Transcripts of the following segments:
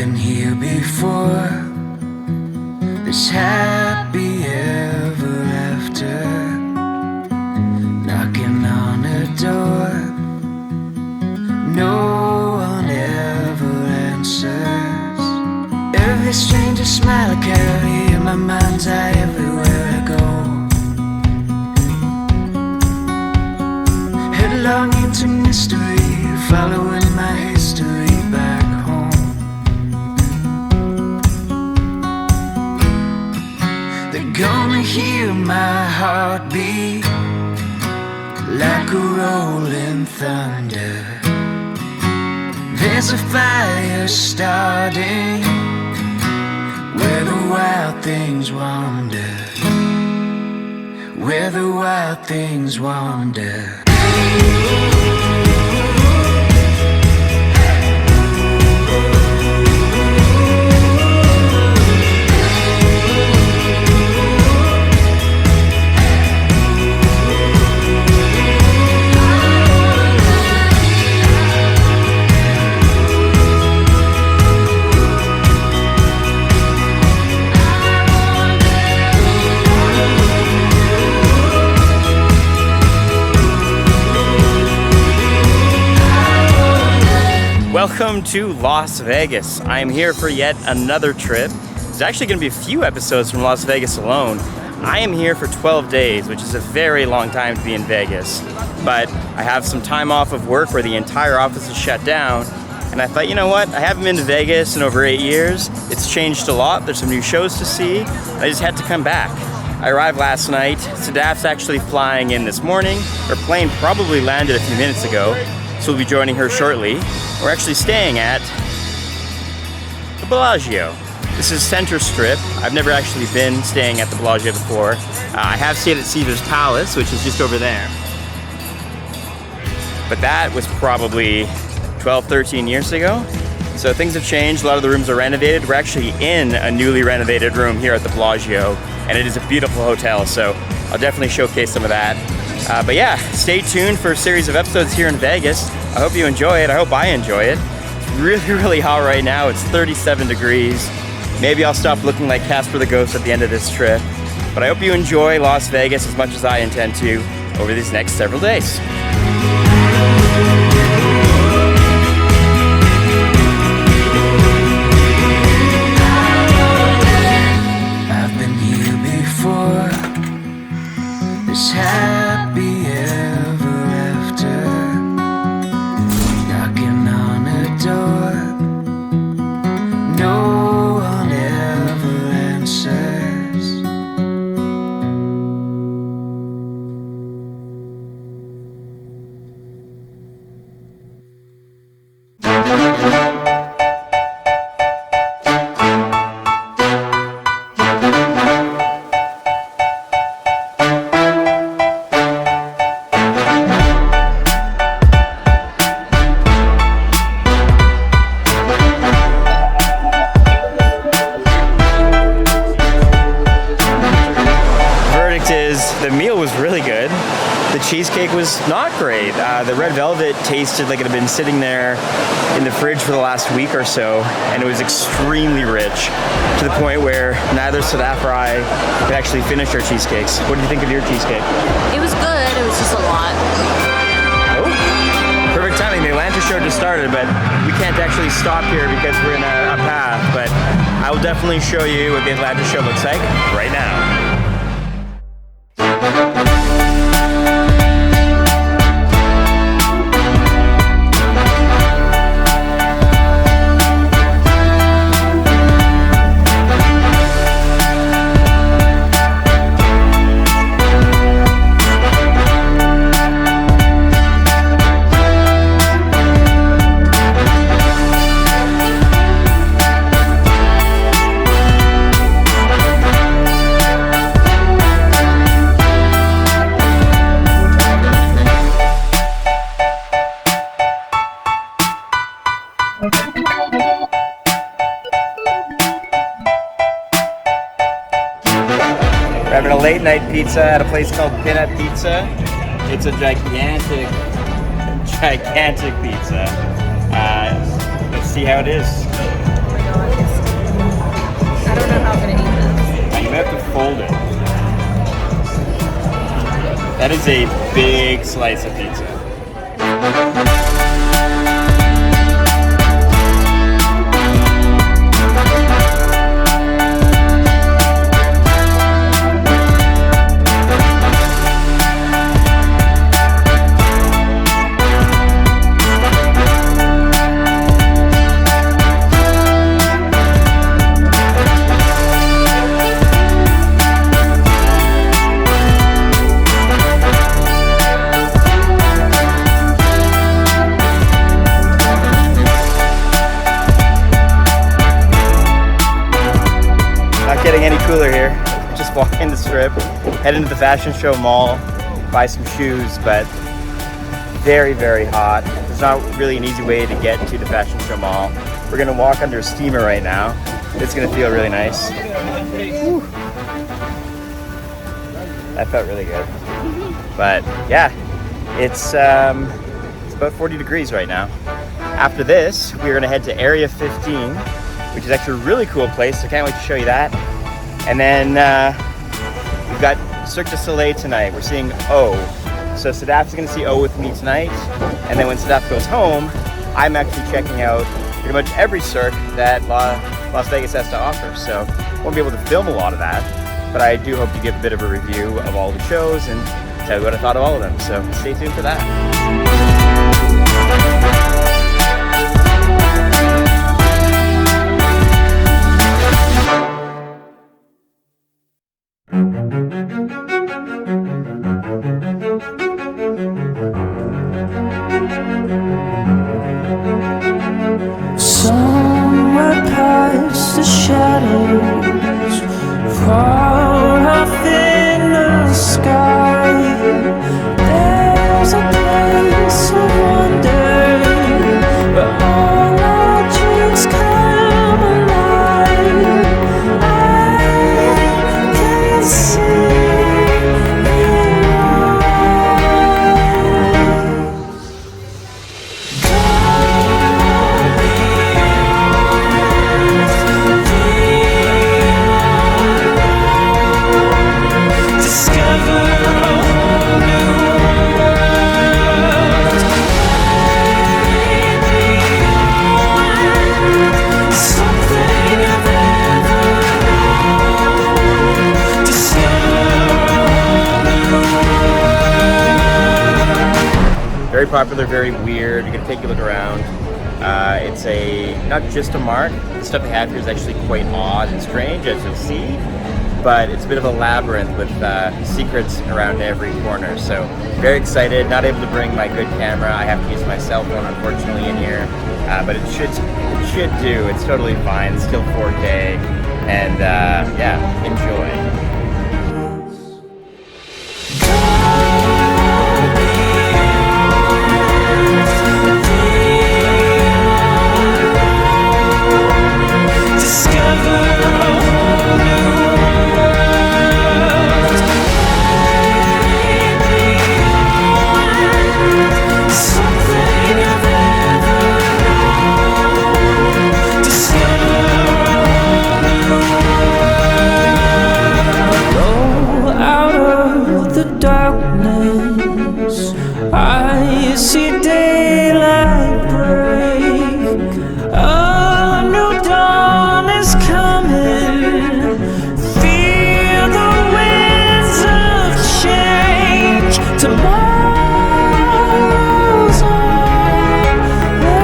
been here before, this happy ever after, knocking on a door, no one ever answers. Every stranger smile I carry in my mind's eye everywhere I go, headlong into mystery, following my history back home. They're gonna hear my heartbeat like a rolling thunder. There's a fire starting where the wild things wander, where the wild things wander. Welcome to Las Vegas. I am here for yet another trip. There's actually going to be a few episodes from Las Vegas alone. I am here for 12 days, which is a very long time to be in Vegas. But I have some time off of work where the entire office is shut down. And I thought, you know what? I haven't been to Vegas in over 8 years. It's changed a lot. There's some new shows to see. I just had to come back. I arrived last night. Sadaf's actually flying in this morning. Her plane probably landed a few minutes ago, so we'll be joining her shortly. We're actually staying at the Bellagio. This is Center Strip. I've never actually been staying at the Bellagio before. I have stayed at Caesar's Palace, which is just over there. But that was probably 12, 13 years ago. So things have changed. A lot of the rooms are renovated. We're actually in a newly renovated room here at the Bellagio, and it is a beautiful hotel, so I'll definitely showcase some of that. But yeah, stay tuned for a series of episodes here in Vegas. I hope you enjoy it. I hope I enjoy it. It's really, really hot right now. It's 37 degrees. Maybe I'll stop looking like Casper the Ghost at the end of this trip. But I hope you enjoy Las Vegas as much as I intend to over these next several days. I've been here before, this happy ever after, knocking on a door, no one ever answers. The meal was really good. The cheesecake was not great. The red velvet tasted like it had been sitting there in the fridge for the last week or so, and it was extremely rich to the point where neither Sadaf or I could actually finish our cheesecakes. What did you think of your cheesecake? It was good, it was just a lot. Oh, perfect timing. The Atlanta show just started, but we can't actually stop here because we're in a path, but I will definitely show you what the Atlanta show looks like right now. We're having a late night pizza at a place called Pinna Pizza. It's a gigantic pizza. Let's see how it is. might have to fold it. That is a big slice of pizza. Getting any cooler here. Just walking the strip, head into the fashion show mall, buy some shoes, but very, very hot. There's not really an easy way to get to the fashion show mall. We're gonna walk under a steamer right now. It's gonna feel really nice. Whew. That felt really good. But yeah, it's about 40 degrees right now. After this, we're gonna head to Area 15, which is actually a really cool place, so can't wait to show you that. And then we've got Cirque du Soleil tonight. We're seeing O. So Sadaf's gonna see O with me tonight. And then when Sadaf goes home, I'm actually checking out pretty much every Cirque that Las Vegas has to offer. So I won't be able to film a lot of that, but I do hope to give a bit of a review of all the shows and tell you what I thought of all of them. So stay tuned for that. Somewhere past the shadows, far off in the sky, there's a place of wonder where all our dreams come alive. I can see very popular, very weird. You're gonna take a look around. It's not just a mark. The stuff they have here is actually quite odd and strange, as you'll see. But it's a bit of a labyrinth with secrets around every corner. So very excited. Not able to bring my good camera. I have to use my cell phone, unfortunately, in here. But it should do. It's totally fine. It's still 4K, and yeah, enjoy. darkness, I see daylight break. A new dawn is coming. Feel the winds of change. Tomorrow's on the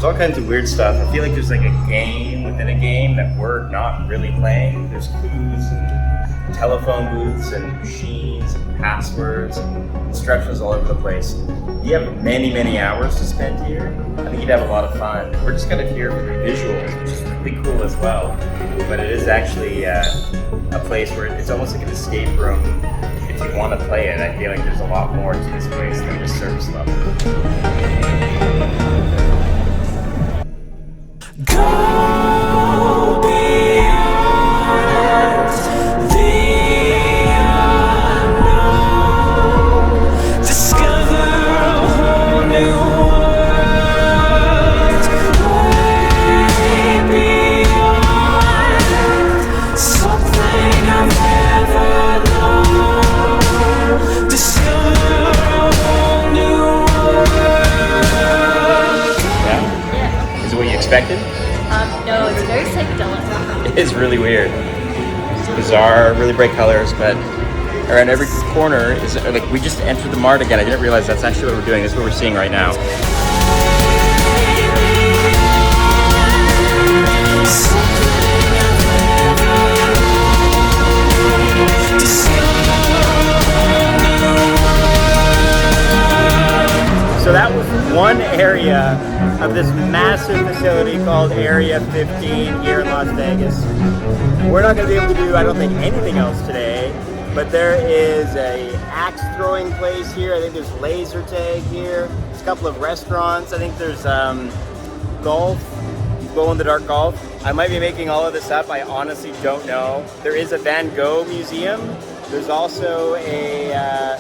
all kinds of weird stuff. I feel like there's like a game within a game that we're not really playing. There's clues and telephone booths and machines and passwords. instructions all over the place. You have many hours to spend here. I think you'd have a lot of fun. We're just kind of here for the visuals, which is really cool as well. But it is actually a place where it's almost like an escape room. If you want to play it, I feel like there's a lot more to this place than just surface level. Go beyond the unknown. Discover a whole new world. Way beyond something I've never known. Discover a whole new world. Yeah? Is it what you expected? No, it's very psychedelic. It is really weird. It's bizarre, really bright colors, but around every corner is like we just entered the mart again. I didn't realize that's actually what we're doing. That's what we're seeing right now. So that was one area of this massive facility called Area 15 here in Las Vegas. We're not going to be able to do, I don't think, anything else today, but there is a axe throwing place here. I think there's laser tag here. There's a couple of restaurants. I think there's golf, glow-in-the-dark golf. I might be making all of this up. I honestly don't know. There is a Van Gogh museum. There's also a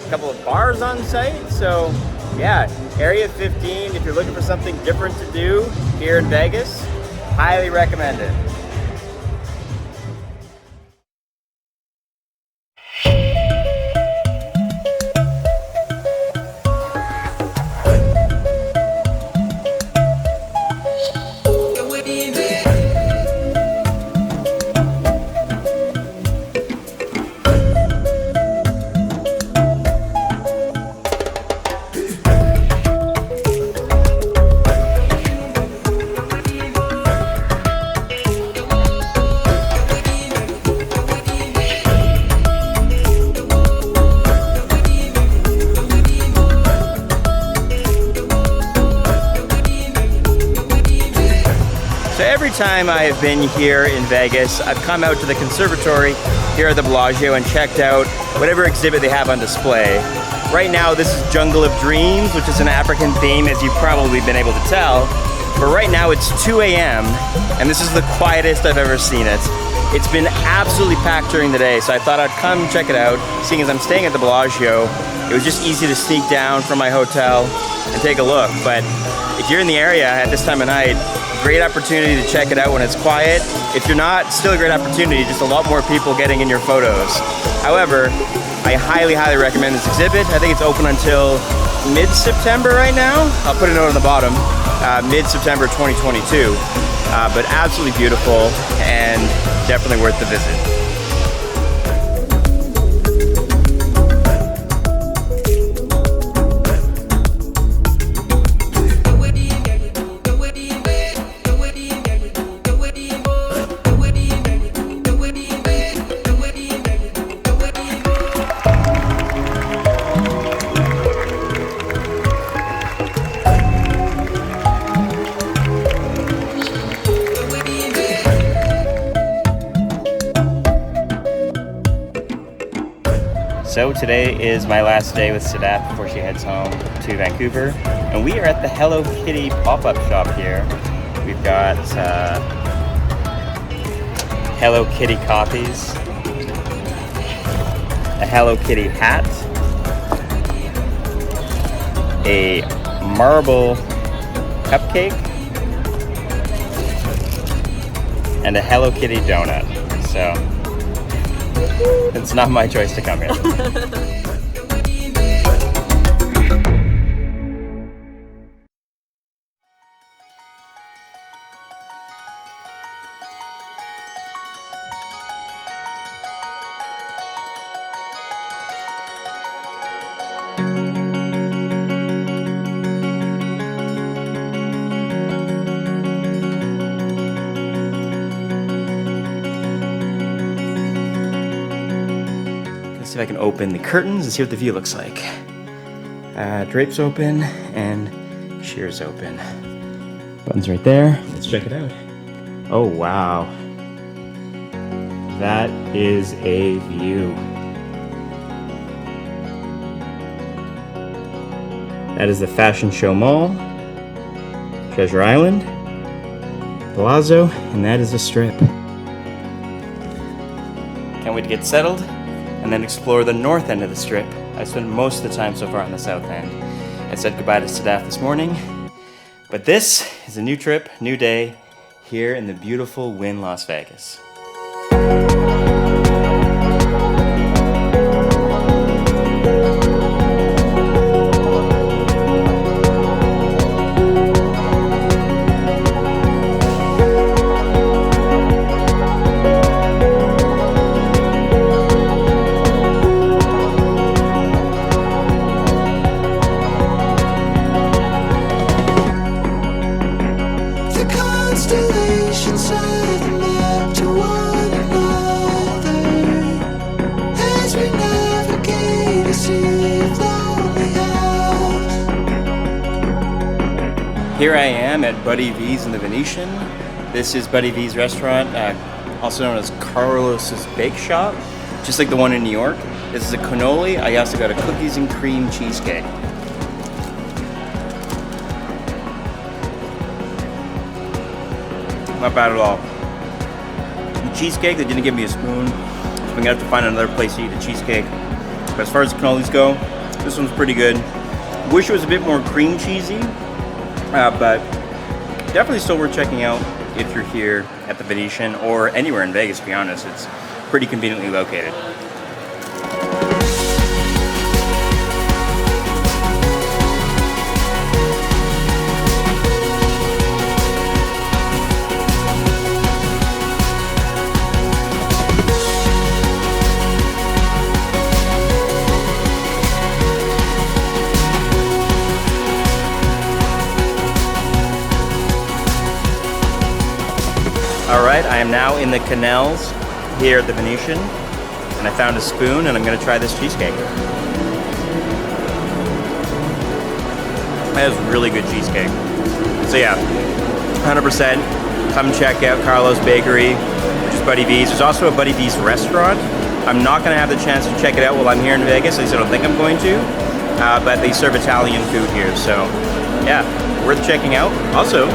couple of bars on site. So yeah, Area 15, if you're looking for something different to do here in Vegas, highly recommend it. Every time I have been here in Vegas, I've come out to the conservatory here at the Bellagio and checked out whatever exhibit they have on display. Right now, this is Jungle of Dreams, which is an African theme, as you've probably been able to tell. But right now it's 2 a.m. and this is the quietest I've ever seen it. It's been absolutely packed during the day, so I thought I'd come check it out. Seeing as I'm staying at the Bellagio, it was just easy to sneak down from my hotel and take a look. But if you're in the area at this time of night, great opportunity to check it out when it's quiet. If you're not, still a great opportunity, just a lot more people getting in your photos. However, I highly recommend this exhibit. I think it's open until mid-September right now. I'll put a note on the bottom, mid-September 2022. But absolutely beautiful and definitely worth the visit. So today is my last day with Sadat before she heads home to Vancouver. And we are at the Hello Kitty pop-up shop here. We've got Hello Kitty copies, a Hello Kitty hat, a marble cupcake, and a Hello Kitty donut. So it's not my choice to come here. see if I can open the curtains and see what the view looks like. Drapes open and shears open. Button's right there. Let's check it out. Oh, wow. That is a view. That is the Fashion Show Mall, Treasure Island, Bellagio, and that is the Strip. Can't wait to get settled and then explore the north end of the Strip. I spent most of the time so far on the south end. I said goodbye to Sadaf this morning, but this is a new trip, new day, here in the beautiful Wynn, Las Vegas. Here I am at Buddy V's in the Venetian. This is Buddy V's restaurant, also known as Carlos's Bake Shop, just like the one in New York. This is a cannoli. I also got a cookies and cream cheesecake. Not bad at all. The cheesecake, they didn't give me a spoon. I'm gonna have to find another place to eat the cheesecake. But as far as the cannolis go, this one's pretty good. Wish it was a bit more cream cheesy. But definitely still worth checking out if you're here at the Venetian or anywhere in Vegas, to be honest. It's pretty conveniently located. Alright, I am now in the Canals here at the Venetian, and I found a spoon and I'm going to try this cheesecake. That is really good cheesecake. So yeah, 100% come check out Carlos Bakery, which is Buddy V's. There's also a Buddy V's restaurant. I'm not going to have the chance to check it out while I'm here in Vegas, at least I don't think I'm going to, but they serve Italian food here, so yeah, worth checking out. Also,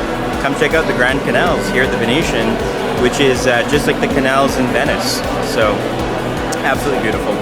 come check out the Grand Canals here at the Venetian, which is just like the canals in Venice. So, absolutely beautiful.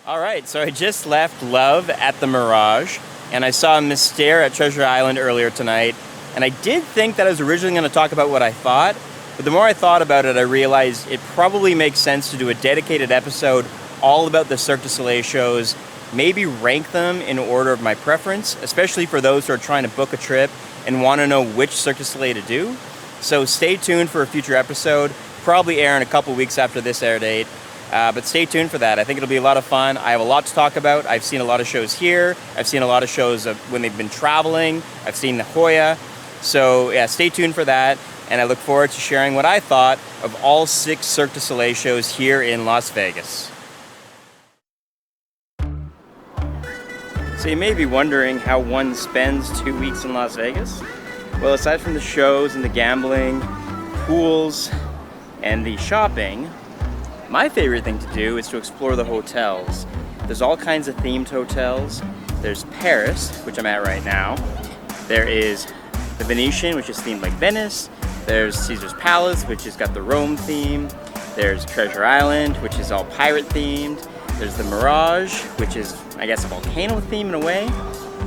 All right, so I just left Love at the Mirage, and I saw Mystere at Treasure Island earlier tonight, and I did think that I was originally going to talk about what I thought, but the more I thought about it, I realized it probably makes sense to do a dedicated episode all about the Cirque du Soleil shows, maybe rank them in order of my preference, especially for those who are trying to book a trip and want to know which Cirque du Soleil to do. So stay tuned for a future episode, probably air in a couple weeks after this air date. But stay tuned for that. I think it'll be a lot of fun. I have a lot to talk about. I've seen a lot of shows here. I've seen a lot of shows when they've been traveling. I've seen La Jolla. So yeah, stay tuned for that. And I look forward to sharing what I thought of all 6 Cirque du Soleil shows here in Las Vegas. So you may be wondering how one spends 2 weeks in Las Vegas. Well, aside from the shows and the gambling, pools, and the shopping, my favorite thing to do is to explore the hotels. There's all kinds of themed hotels. There's Paris, which I'm at right now. There is the Venetian, which is themed like Venice. There's Caesar's Palace, which has got the Rome theme. There's Treasure Island, which is all pirate themed. There's the Mirage, which is, I guess, a volcano theme in a way.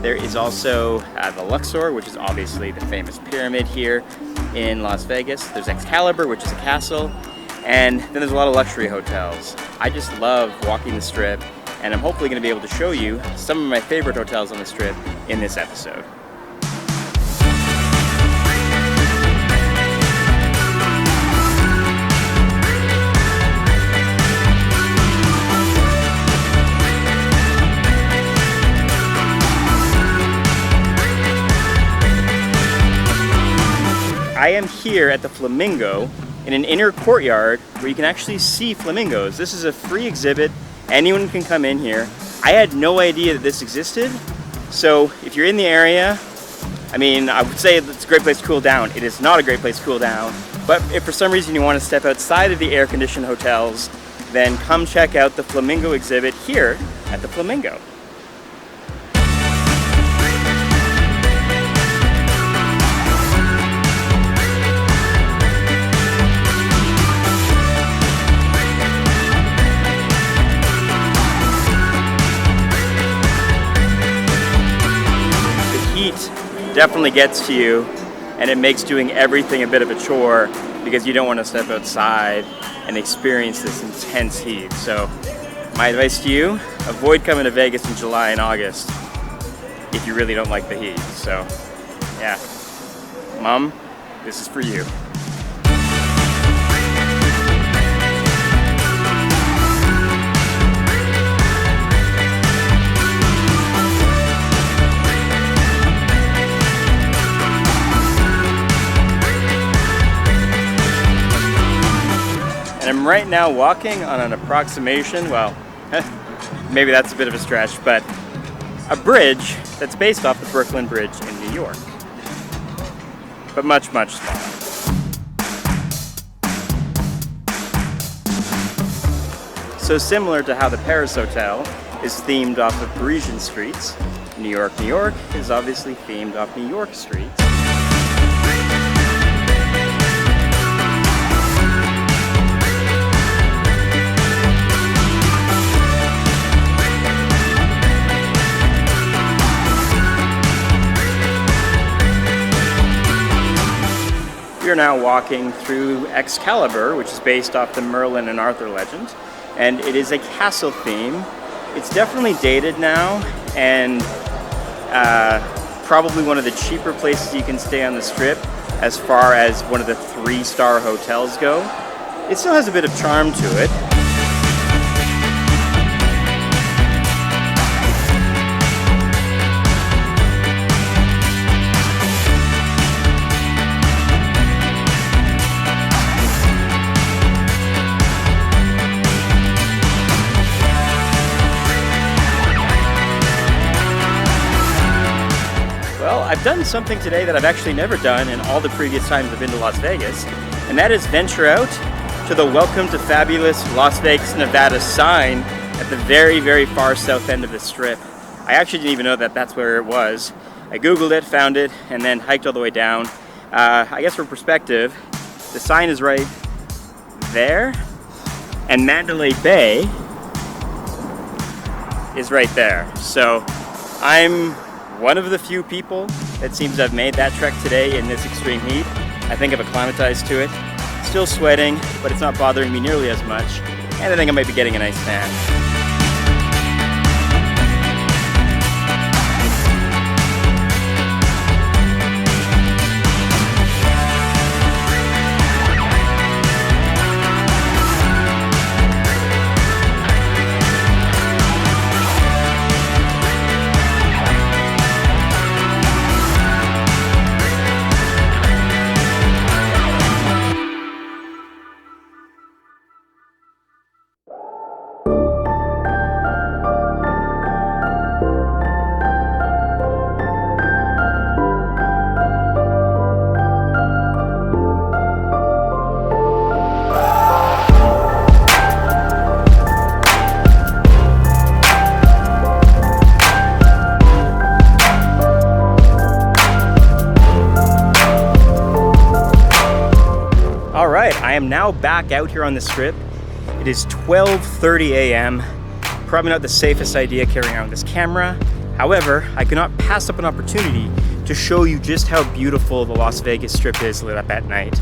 There is also the Luxor, which is obviously the famous pyramid here in Las Vegas. There's Excalibur, which is a castle. And then there's a lot of luxury hotels. I just love walking the Strip, and I'm hopefully going to be able to show you some of my favorite hotels on the Strip in this episode. I am here at the Flamingo in an inner courtyard where you can actually see flamingos. This is a free exhibit. Anyone can come in here. I had no idea that this existed. So if you're in the area, I mean, I would say it's a great place to cool down. It is not a great place to cool down. But if for some reason you want to step outside of the air-conditioned hotels, then come check out the Flamingo exhibit here at the Flamingo. Definitely gets to you, and it makes doing everything a bit of a chore because you don't want to step outside and experience this intense heat. So my advice to you, avoid coming to Vegas in July and August if you really don't like the heat. So yeah, Mom, this is for you. I'm right now walking on an approximation, well, maybe that's a bit of a stretch, but a bridge that's based off the Brooklyn Bridge in New York, but much, much smaller. So similar to how the Paris Hotel is themed off of Parisian streets, New York is obviously themed off New York streets. We are now walking through Excalibur, which is based off the Merlin and Arthur legend, and it is a castle theme. It's definitely dated now, and probably one of the cheaper places you can stay on the Strip as far as one of the 3-star hotels go. It still has a bit of charm to it. I've done something today that I've actually never done in all the previous times I've been to Las Vegas, and that is venture out to the Welcome to Fabulous Las Vegas, Nevada sign at the very, very far south end of the Strip. I actually didn't even know that that's where it was. I Googled it, found it, and then hiked all the way down. I guess for perspective, the sign is right there, and Mandalay Bay is right there. So I'm one of the few people that seems to have made that trek today in this extreme heat. I think I've acclimatized to it. Still sweating, but it's not bothering me nearly as much. And I think I might be getting a nice tan. I am now back out here on the Strip. It is 12:30 a.m. Probably not the safest idea carrying around this camera. However, I could not pass up an opportunity to show you just how beautiful the Las Vegas Strip is lit up at night.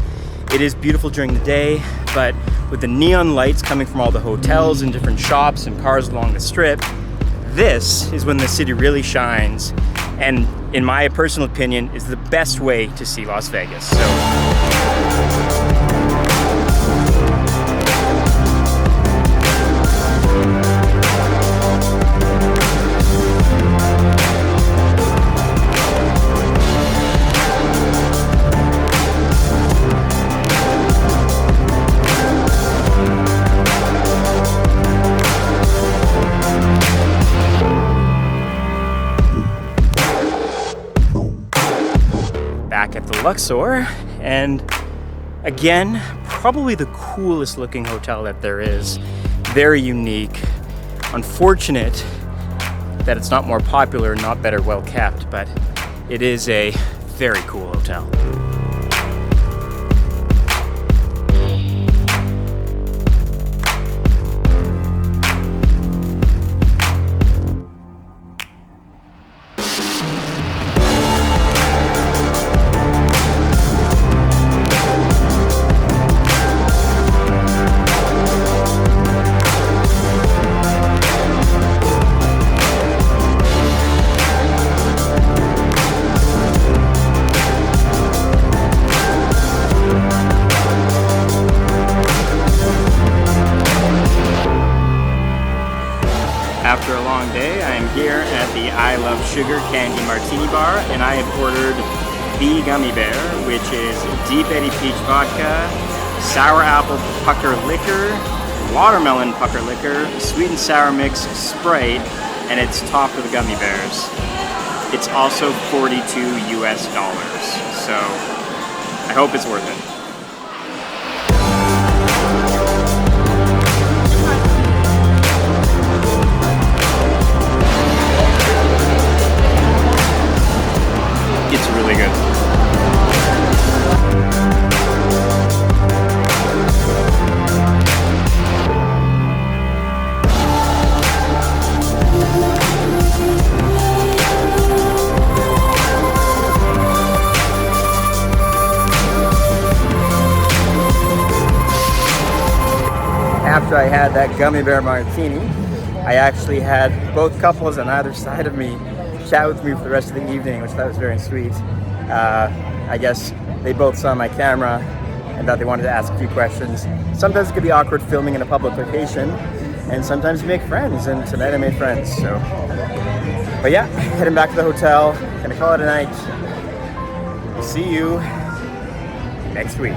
It is beautiful during the day, but with the neon lights coming from all the hotels and different shops and cars along the Strip, this is when the city really shines, and in my personal opinion, is the best way to see Las Vegas. Luxor, and again, probably the coolest looking hotel that there is. Very unique. Unfortunate that it's not more popular, not better well kept, but it is a very cool hotel. After a long day, I am here at the I Love Sugar Candy Martini Bar, and I have ordered the Gummy Bear, which is Deep Eddy Peach Vodka, Sour Apple Pucker Liquor, Watermelon Pucker Liquor, Sweet and Sour Mix Sprite, and it's topped with gummy bears. It's also $42 US, so I hope it's worth it. It's really good. After I had that gummy bear martini, I actually had both couples on either side of me chat with me for the rest of the evening, which I thought was very sweet. I guess they both saw my camera and thought they wanted to ask a few questions. Sometimes it could be awkward filming in a public location, and sometimes you make friends, and tonight I made friends, so. But yeah, heading back to the hotel, gonna call it a night. We'll see you next week.